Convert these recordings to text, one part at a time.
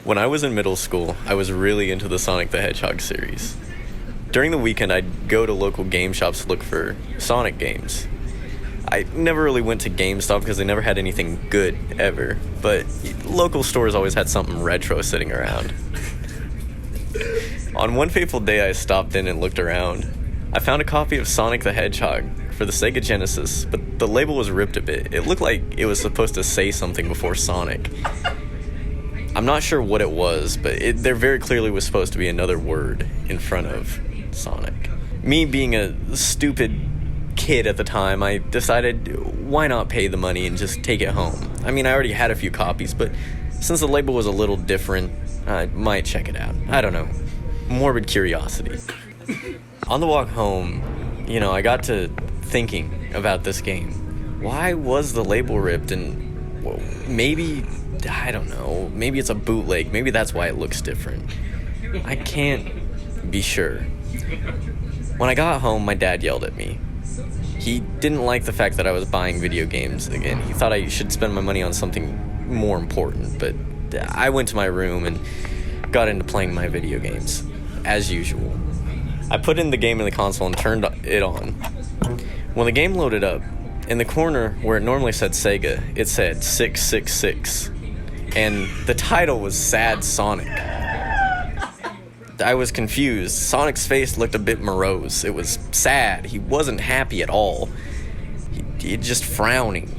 When I was in middle school, I was really into the Sonic the Hedgehog series. During the weekend, I'd go to local game shops to look for Sonic games. I never really went to GameStop because they never had anything good, ever. But local stores always had something retro sitting around. On one fateful day, I stopped in and looked around. I found a copy of Sonic the Hedgehog for the Sega Genesis, but the label was ripped a bit. It looked like it was supposed to say something before Sonic. I'm not sure what it was, but there very clearly was supposed to be another word in front of Sonic. Me being a stupid kid at the time, I decided why not pay the money and just take it home. I mean, I already had a few copies, but since the label was a little different, I might check it out. I don't know. Morbid curiosity. On the walk home, I got to thinking about this game. Why was the label ripped? And maybe, I don't know, maybe it's a bootleg. Maybe that's why it looks different. I can't be sure. When I got home, my dad yelled at me. He didn't like the fact that I was buying video games again. He thought I should spend my money on something more important, but I went to my room and got into playing my video games, as usual. I put in the game in the console and turned it on. When the game loaded up, in the corner where it normally said Sega, it said 666, and the title was Sad Sonic. I was confused. Sonic's face looked a bit morose. It was sad. He wasn't happy at all. He just frowning.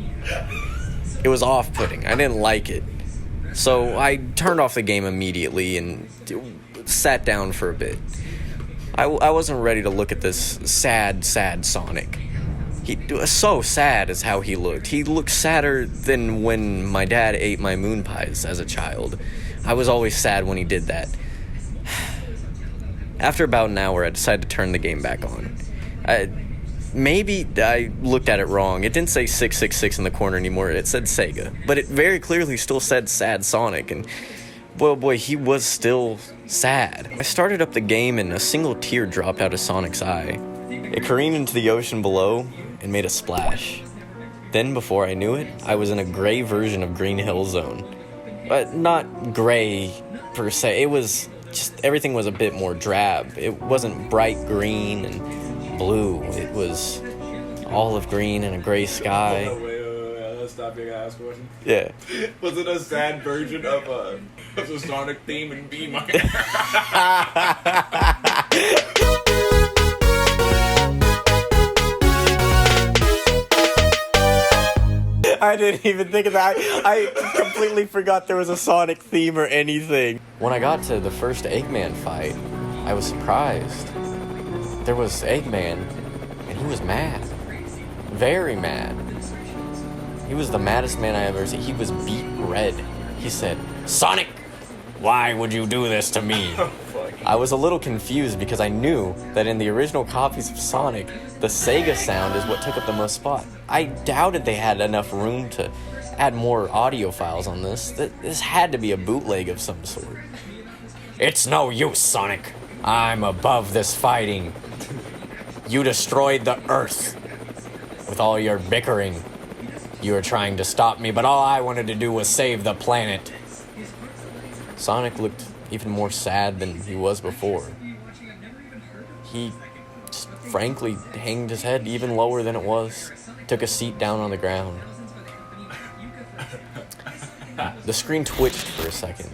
It was off-putting. I didn't like it. So I turned off the game immediately and sat down for a bit. I wasn't ready to look at this sad Sonic. He was so sad is how he looked. He looked sadder than when my dad ate my moon pies as a child. I was always sad when he did that. After about an hour, I decided to turn the game back on. Maybe I looked at it wrong. It didn't say 666 in the corner anymore. It said Sega. But it very clearly still said Sad Sonic. And, boy, he was still sad. I started up the game and a single tear dropped out of Sonic's eye. It careened into the ocean below and made a splash. Then, before I knew it, I was in a gray version of Green Hill Zone. But not gray, per se. It was just, everything was a bit more drab. It wasn't bright green and blue. It was olive green and a gray sky. Wait, let's stop your ass question. Yeah. Was it a sad version of the Sonic theme in B minor? I didn't even think of that. I completely forgot there was a Sonic theme or anything. When I got to the first Eggman fight, I was surprised. There was Eggman, and he was mad. Very mad. He was the maddest man I ever seen. He was beet red. He said, "Sonic, why would you do this to me?" I was a little confused because I knew that in the original copies of Sonic, the Sega sound is what took up the most spot. I doubted they had enough room to add more audio files on this. This had to be a bootleg of some sort. "It's no use, Sonic. I'm above this fighting. You destroyed the Earth. With all your bickering, you were trying to stop me, but all I wanted to do was save the planet." Sonic looked even more sad than he was before. He just frankly hanged his head even lower than it was, took a seat down on the ground. The screen twitched for a second.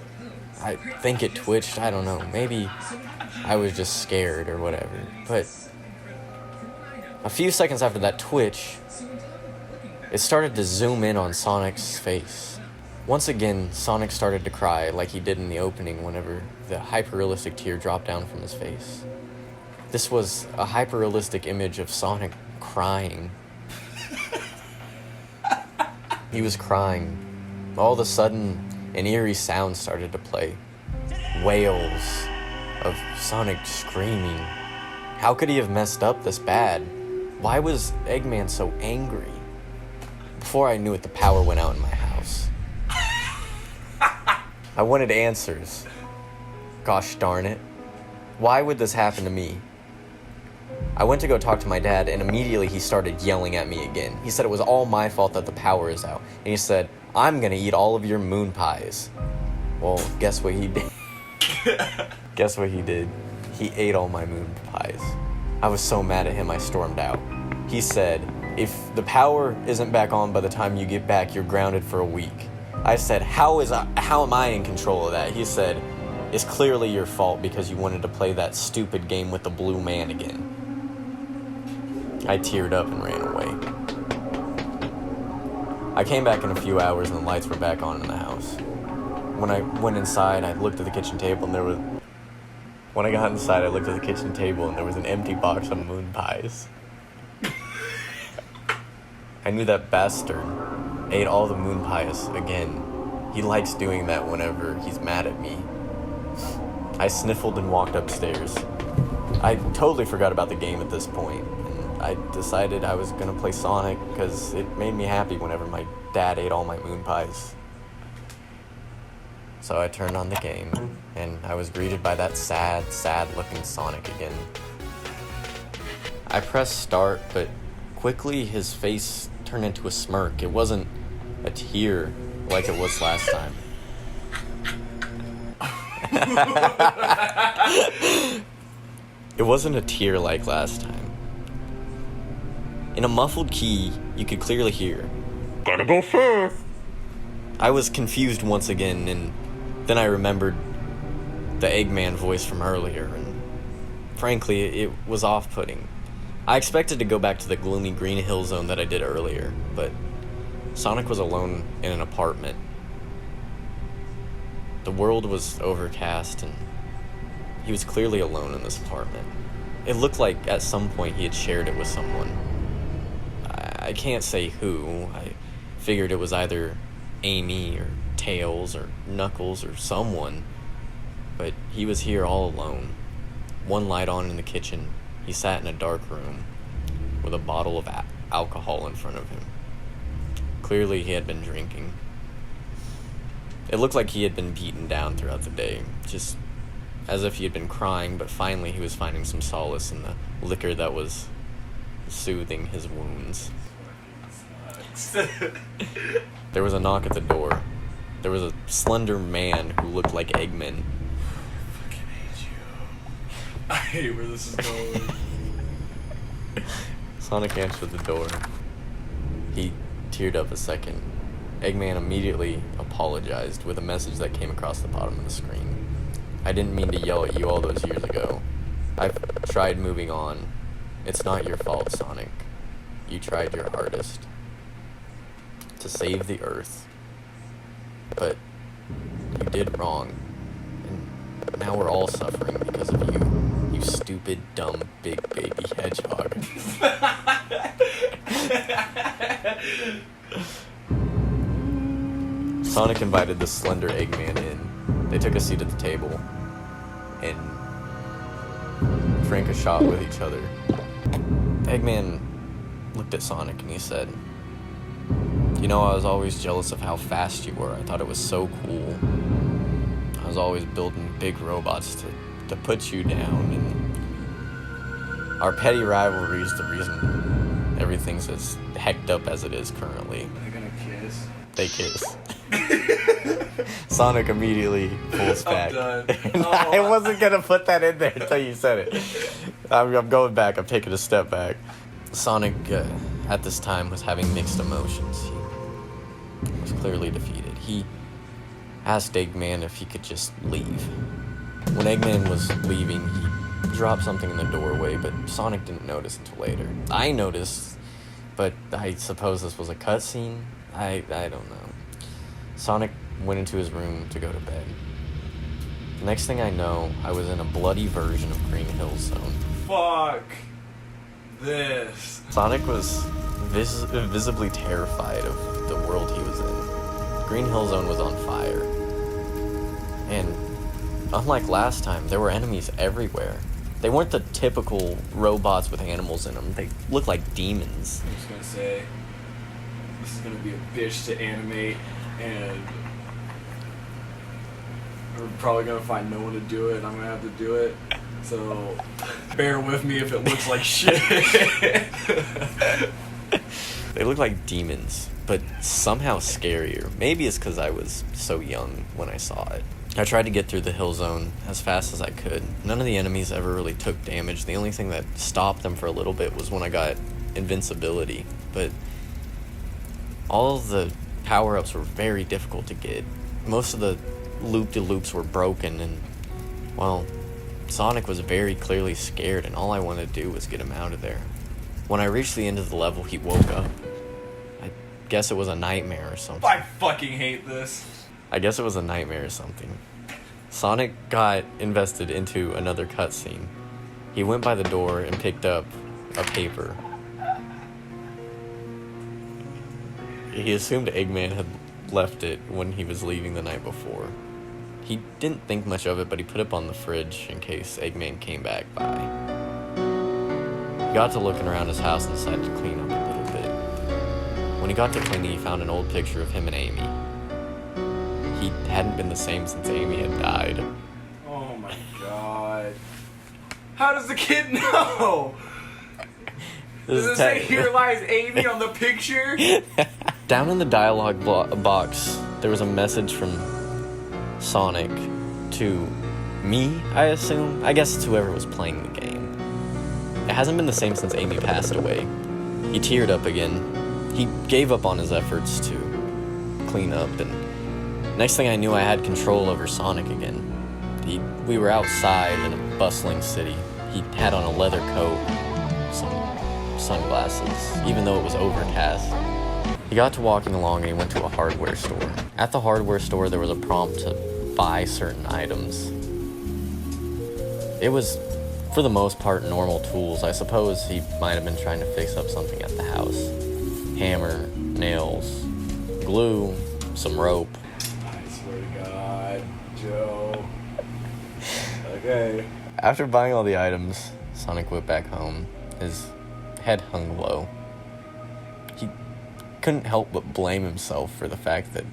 I think it twitched, I don't know, maybe I was just scared or whatever. But a few seconds after that twitch, it started to zoom in on Sonic's face. Once again, Sonic started to cry like he did in the opening whenever the hyper-realistic tear dropped down from his face. This was a hyper-realistic image of Sonic crying. He was crying. All of a sudden, an eerie sound started to play. Wails of Sonic screaming. How could he have messed up this bad? Why was Eggman so angry? Before I knew it, the power went out in my house. I wanted answers. Gosh darn it. Why would this happen to me? I went to go talk to my dad, and immediately he started yelling at me again. He said it was all my fault that the power is out. And he said, I'm gonna eat all of your moon pies. Well, guess what he did? Guess what he did? He ate all my moon pies. I was so mad at him, I stormed out. He said, if the power isn't back on by the time you get back, you're grounded for a week. I said, how am I in control of that? He said, it's clearly your fault because you wanted to play that stupid game with the blue man again. I teared up and ran away. I came back in a few hours and the lights were back on in the house. When I went inside, I looked at the kitchen table and there was... When I got inside, I looked at the kitchen table and there was an empty box of moon pies. I knew that bastard ate all the moon pies again. He likes doing that whenever he's mad at me. I sniffled and walked upstairs. I totally forgot about the game at this point. I decided I was gonna play Sonic because it made me happy whenever my dad ate all my moon pies. So I turned on the game, and I was greeted by that sad looking Sonic again. I pressed start, but quickly his face turned into a smirk. It wasn't a tear like it was last time. It wasn't a tear like last time. In a muffled key, you could clearly hear, "Gotta go first." I was confused once again, and then I remembered the Eggman voice from earlier, and frankly, it was off-putting. I expected to go back to the gloomy green hill zone that I did earlier, but Sonic was alone in an apartment. The world was overcast, and he was clearly alone in this apartment. It looked like at some point he had shared it with someone. I can't say who. I figured it was either Amy or Tails or Knuckles or someone, but he was here all alone. One light on in the kitchen. He sat in a dark room with a bottle of alcohol in front of him. Clearly he had been drinking. It looked like he had been beaten down throughout the day, just as if he had been crying, but finally he was finding some solace in the liquor that was soothing his wounds. There was a knock at the door. There was a slender man who looked like Eggman. I fucking hate you. I hate where this is going. Sonic answered the door. He teared up a second. Eggman immediately apologized with a message that came across the bottom of the screen. I didn't mean to yell at you all those years ago. I've tried moving on. It's not your fault, Sonic. You tried your hardest to save the Earth, but you did wrong, and now we're all suffering because of you, you stupid, dumb, big baby hedgehog. Sonic invited the slender Eggman in. They took a seat at the table and drank a shot with each other. Eggman looked at Sonic and he said, "You know, I was always jealous of how fast you were. I thought it was so cool. I was always building big robots to put you down, and our petty rivalry is the reason everything's as hecked up as it is currently." They're gonna kiss. They kiss. Sonic immediately pulls back. I'm done. And I wasn't gonna put that in there until you said it. I'm going back. I'm taking a step back. Sonic, at this time, was having mixed emotions. He was clearly defeated. He asked Eggman if he could just leave. When Eggman was leaving, he dropped something in the doorway, but Sonic didn't notice until later. I noticed, but I suppose this was a cutscene? I don't know. Sonic went into his room to go to bed. The next thing I know, I was in a bloody version of Green Hill Zone. Fuck this. Sonic was visibly terrified of the world he was in. Green Hill Zone was on fire. And unlike last time, there were enemies everywhere. They weren't the typical robots with animals in them. They looked like demons. I'm just gonna say, this is gonna be a bitch to animate, and we're probably gonna find no one to do it, and I'm gonna have to do it. So, bear with me if it looks like shit. They look like demons, but somehow scarier. Maybe it's because I was so young when I saw it. I tried to get through the hill zone as fast as I could. None of the enemies ever really took damage. The only thing that stopped them for a little bit was when I got invincibility. But all of the power-ups were very difficult to get. Most of the loop-de-loops were broken, and, well, Sonic was very clearly scared, and all I wanted to do was get him out of there. When I reached the end of the level, he woke up. I guess it was a nightmare or something. I fucking hate this. I guess it was a nightmare or something. Sonic got invested into another cutscene. He went by the door and picked up a paper. He assumed Eggman had left it when he was leaving the night before. He didn't think much of it, but he put it on the fridge in case Eggman came back by. He got to looking around his house and decided to clean up a little bit. When he got to cleaning, he found an old picture of him and Amy. He hadn't been the same since Amy had died. Oh my god. How does the kid know? Does it say, "Here lies Amy" on the picture? Down in the dialogue box, there was a message from Sonic to me, I assume. I guess it's whoever was playing the game. It hasn't been the same since Amy passed away. He teared up again. He gave up on his efforts to clean up, and next thing I knew, I had control over Sonic again. We were outside in a bustling city. He had on a leather coat, some sunglasses, even though it was overcast. He got to walking along and he went to a hardware store. At the hardware store, there was a prompt to buy certain items. It was, for the most part, normal tools. I suppose he might have been trying to fix up something at the house. Hammer, nails, glue, some rope. I swear to God, Joe. Okay. After buying all the items, Sonic went back home. His head hung low. He couldn't help but blame himself for the fact that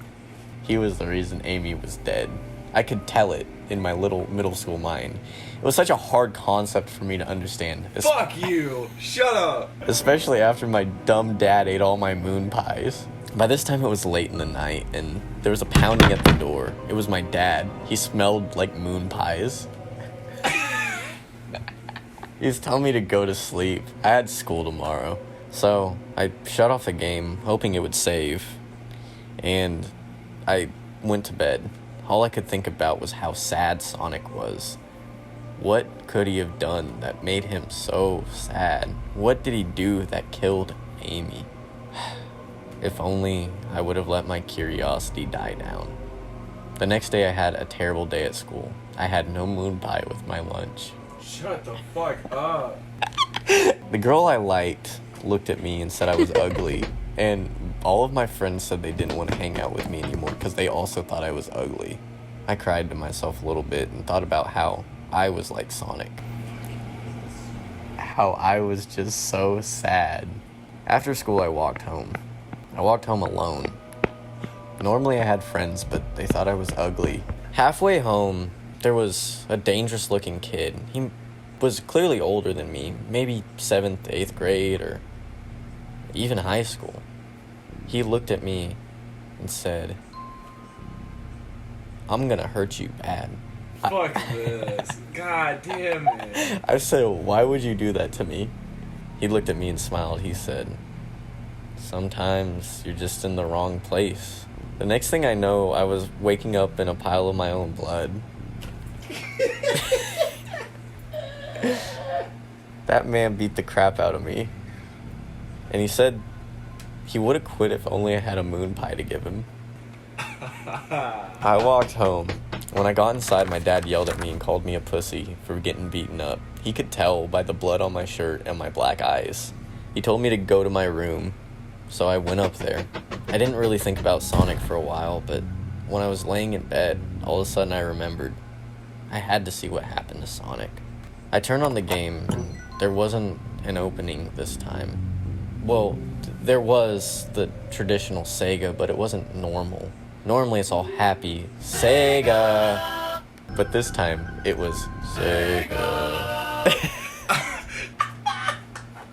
he was the reason Amy was dead. I could tell it in my little middle school mind. It was such a hard concept for me to understand. Fuck you! Shut up! Especially after my dumb dad ate all my moon pies. By this time it was late in the night and there was a pounding at the door. It was my dad. He smelled like moon pies. He was telling me to go to sleep. I had school tomorrow. So I shut off the game, hoping it would save. And I went to bed. All I could think about was how sad Sonic was. What could he have done that made him so sad? What did he do that killed Amy? If only I would have let my curiosity die down. The next day I had a terrible day at school. I had no moon pie with my lunch. Shut the fuck up. The girl I liked looked at me and said I was ugly, and all of my friends said they didn't want to hang out with me anymore because they also thought I was ugly. I cried to myself a little bit and thought about how I was like Sonic. How I was just so sad. After school, I walked home. I walked home alone. Normally I had friends, but they thought I was ugly. Halfway home, there was a dangerous looking kid. He was clearly older than me, maybe 7th, 8th grade, or even high school. He looked at me and said, "I'm gonna hurt you bad." Fuck this. God damn it. I said, "Why would you do that to me?" He looked at me and smiled. He said, "Sometimes you're just in the wrong place." The next thing I know, I was waking up in a pile of my own blood. That man beat the crap out of me. And he said he would have quit if only I had a moon pie to give him. I walked home. When I got inside, my dad yelled at me and called me a pussy for getting beaten up. He could tell by the blood on my shirt and my black eyes. He told me to go to my room, so I went up there. I didn't really think about Sonic for a while, but when I was laying in bed, all of a sudden I remembered I had to see what happened to Sonic. I turned on the game, and there wasn't an opening this time. Well, there was the traditional Sega, but it wasn't normal. Normally it's all happy, Sega. But this time, it was Sega.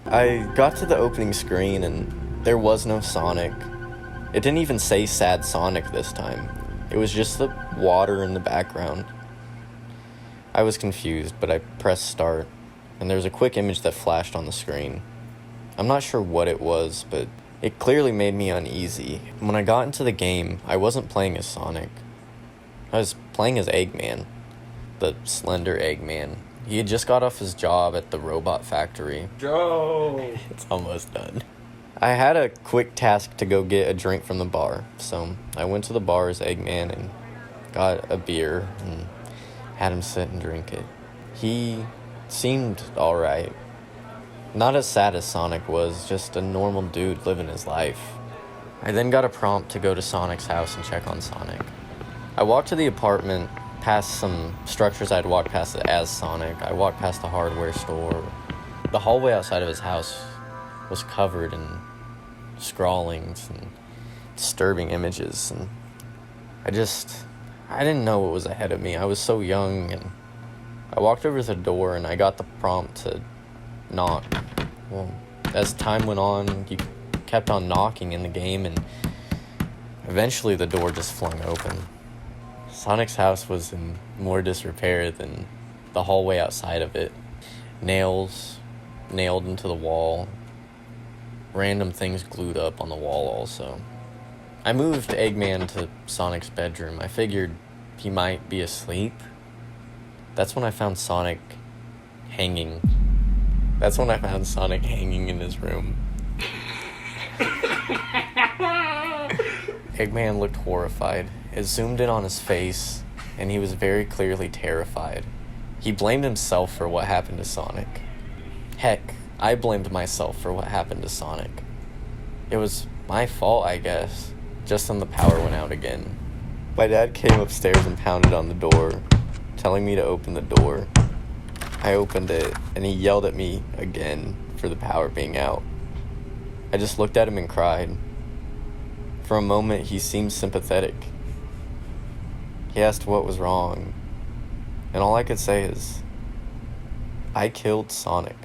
I got to the opening screen and there was no Sonic. It didn't even say Sad Sonic this time. It was just the water in the background. I was confused, but I pressed start, and there was a quick image that flashed on the screen. I'm not sure what it was, but it clearly made me uneasy. When I got into the game, I wasn't playing as Sonic. I was playing as Eggman, the slender Eggman. He had just got off his job at the robot factory. Joe! It's almost done. I had a quick task to go get a drink from the bar, so I went to the bar as Eggman and got a beer and had him sit and drink it. He seemed alright. Not as sad as Sonic was, just a normal dude living his life. I then got a prompt to go to Sonic's house and check on Sonic. I walked to the apartment, past some structures I'd walked past as Sonic. I walked past the hardware store. The hallway outside of his house was covered in scrawlings and disturbing images, and I didn't know what was ahead of me. I was so young, and I walked over to the door and I got the prompt to knock. Well, as time went on, you kept on knocking in the game, and eventually the door just flung open. Sonic's house was in more disrepair than the hallway outside of it. Nails nailed into the wall. Random things glued up on the wall also. I moved Eggman to Sonic's bedroom. I figured he might be asleep. That's when I found Sonic hanging. That's when I found Sonic hanging in his room. Eggman looked horrified. It zoomed in on his face, and he was very clearly terrified. He blamed himself for what happened to Sonic. Heck, I blamed myself for what happened to Sonic. It was my fault, I guess. Just then the power went out again. My dad came upstairs and pounded on the door, telling me to open the door. I opened it, and he yelled at me again for the power being out. I just looked at him and cried. For a moment, he seemed sympathetic. He asked what was wrong, and all I could say is, I killed Sonic.